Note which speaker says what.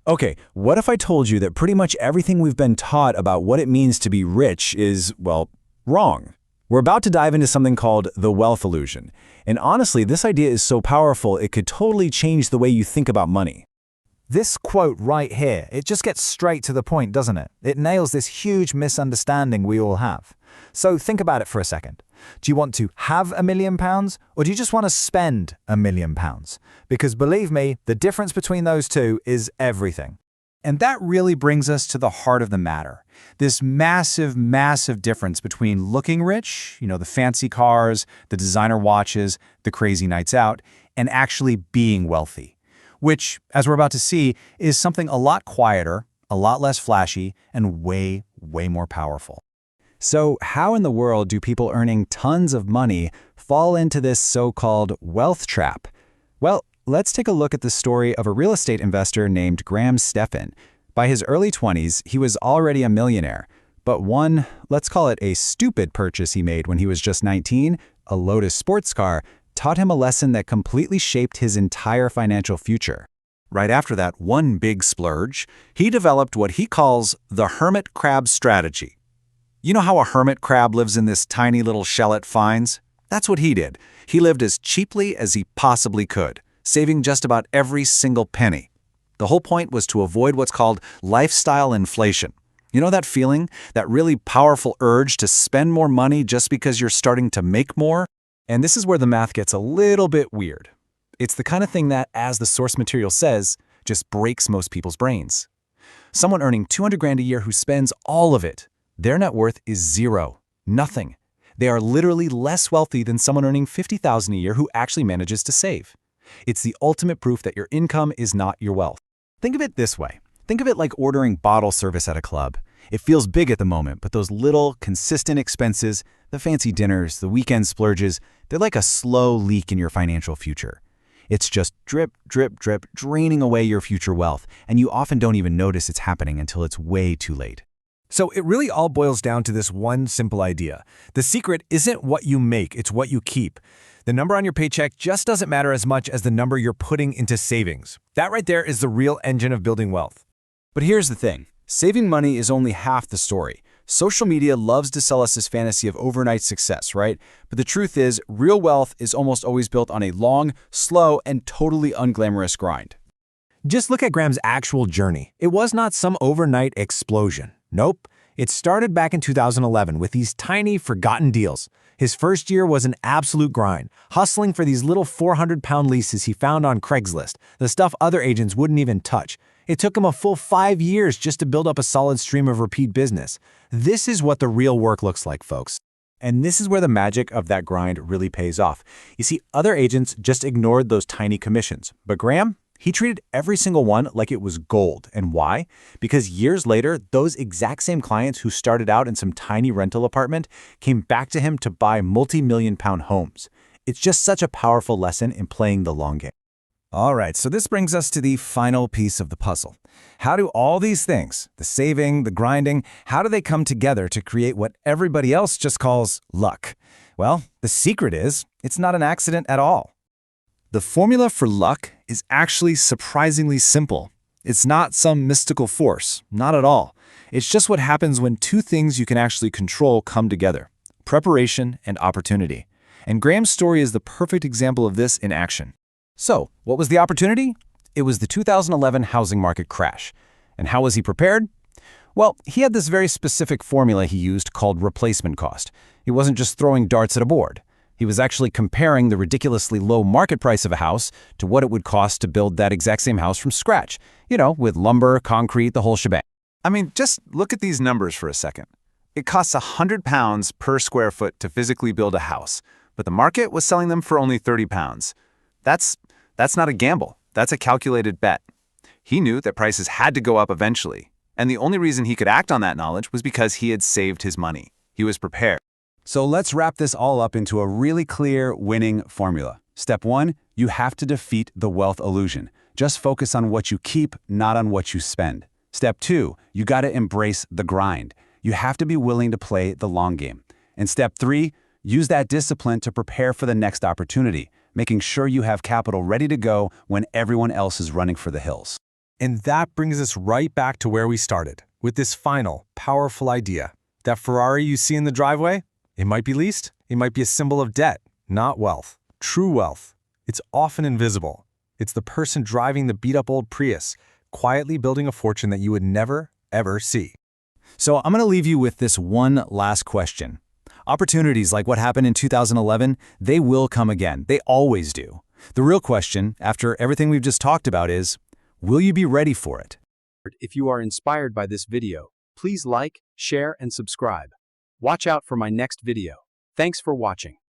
Speaker 1: Okay, what if I told you that pretty much everything we've been taught about what it means to be rich is, well, wrong? We're about to dive into something called the wealth illusion. And honestly, this idea is so powerful it could totally change the way you think about money.
Speaker 2: This quote right here, it just gets straight to the point, doesn't it? It nails this huge misunderstanding we all have. So think about it for a second. Do you want to have £1,000,000 or do you just want to spend £1,000,000? Because believe me, the difference between those two is everything.
Speaker 3: And that really brings us to the heart of the matter. This massive, massive difference between looking rich, the fancy cars, the designer watches, the crazy nights out, and actually being wealthy. Which, as we're about to see, is something a lot quieter, a lot less flashy, and way, way more powerful.
Speaker 1: So how in the world do people earning tons of money fall into this so-called wealth trap? Well, let's take a look at the story of a real estate investor named Graham Stephan. By his early 20s, he was already a millionaire. But one, let's call it a stupid purchase he made when he was just 19, a Lotus sports car, taught him a lesson that completely shaped his entire financial future.
Speaker 4: Right after that one big splurge, he developed what he calls the hermit crab strategy. You know how a hermit crab lives in this tiny little shell it finds? That's what he did. He lived as cheaply as he possibly could, saving just about every single penny. The whole point was to avoid what's called lifestyle inflation. You know that feeling? That really powerful urge to spend more money just because you're starting to make more?
Speaker 1: And this is where the math gets a little bit weird. It's the kind of thing that, as the source material says, just breaks most people's brains. Someone earning 200 grand a year who spends all of it, their net worth is zero, nothing. They are literally less wealthy than someone earning 50,000 a year who actually manages to save. It's the ultimate proof that your income is not your wealth. Think of it this way. Think of it like ordering bottle service at a club. It feels big at the moment, but those little, consistent expenses, the fancy dinners, the weekend splurges, they're like a slow leak in your financial future. It's just drip, drip, drip, draining away your future wealth, and you often don't even notice it's happening until it's way too late.
Speaker 5: So it really all boils down to this one simple idea. The secret isn't what you make, it's what you keep. The number on your paycheck just doesn't matter as much as the number you're putting into savings. That right there is the real engine of building wealth.
Speaker 1: But here's the thing. Saving money is only half the story. Social media loves to sell us this fantasy of overnight success, right? But the truth is, real wealth is almost always built on a long, slow, and totally unglamorous grind.
Speaker 5: Just look at Graham's actual journey. It was not some overnight explosion. Nope. It started back in 2011 with these tiny, forgotten deals. His first year was an absolute grind, hustling for these little 400-pound leases he found on Craigslist, the stuff other agents wouldn't even touch. It took him a full 5 years just to build up a solid stream of repeat business. This is what the real work looks like, folks.
Speaker 1: And this is where the magic of that grind really pays off. You see, other agents just ignored those tiny commissions. But Graham, he treated every single one like it was gold. And why? Because years later, those exact same clients who started out in some tiny rental apartment came back to him to buy multi-million-pound homes. It's just such a powerful lesson in playing the long game.
Speaker 3: All right, so this brings us to the final piece of the puzzle. How do all these things, the saving, the grinding, how do they come together to create what everybody else just calls luck? Well, the secret is, it's not an accident at all. The formula for luck is actually surprisingly simple. It's not some mystical force, not at all. It's just what happens when two things you can actually control come together: preparation and opportunity. And Graham's story is the perfect example of this in action.
Speaker 1: So, what was the opportunity? It was the 2011 housing market crash. And how was he prepared? Well, he had this very specific formula he used called replacement cost. He wasn't just throwing darts at a board. He was actually comparing the ridiculously low market price of a house to what it would cost to build that exact same house from scratch. With lumber, concrete, the whole shebang.
Speaker 4: I mean, just look at these numbers for a second. It costs £100 per square foot to physically build a house, but the market was selling them for only £30. That's not a gamble. That's a calculated bet. He knew that prices had to go up eventually, and the only reason he could act on that knowledge was because he had saved his money. He was prepared.
Speaker 3: So let's wrap this all up into a really clear winning formula. Step 1, you have to defeat the wealth illusion. Just focus on what you keep, not on what you spend. Step 2, you got to embrace the grind. You have to be willing to play the long game. And step 3, use that discipline to prepare for the next opportunity, making sure you have capital ready to go when everyone else is running for the hills.
Speaker 5: And that brings us right back to where we started, with this final, powerful idea. That Ferrari you see in the driveway, it might be leased, it might be a symbol of debt, not wealth. True wealth. It's often invisible. It's the person driving the beat-up old Prius, quietly building a fortune that you would never, ever see.
Speaker 1: So I'm going to leave you with this one last question. Opportunities like what happened in 2011, they will come again. They always do. The real question, after everything we've just talked about, is, will you be ready for it?
Speaker 5: If you are inspired by this video, please like, share, and subscribe. Watch out for my next video. Thanks for watching.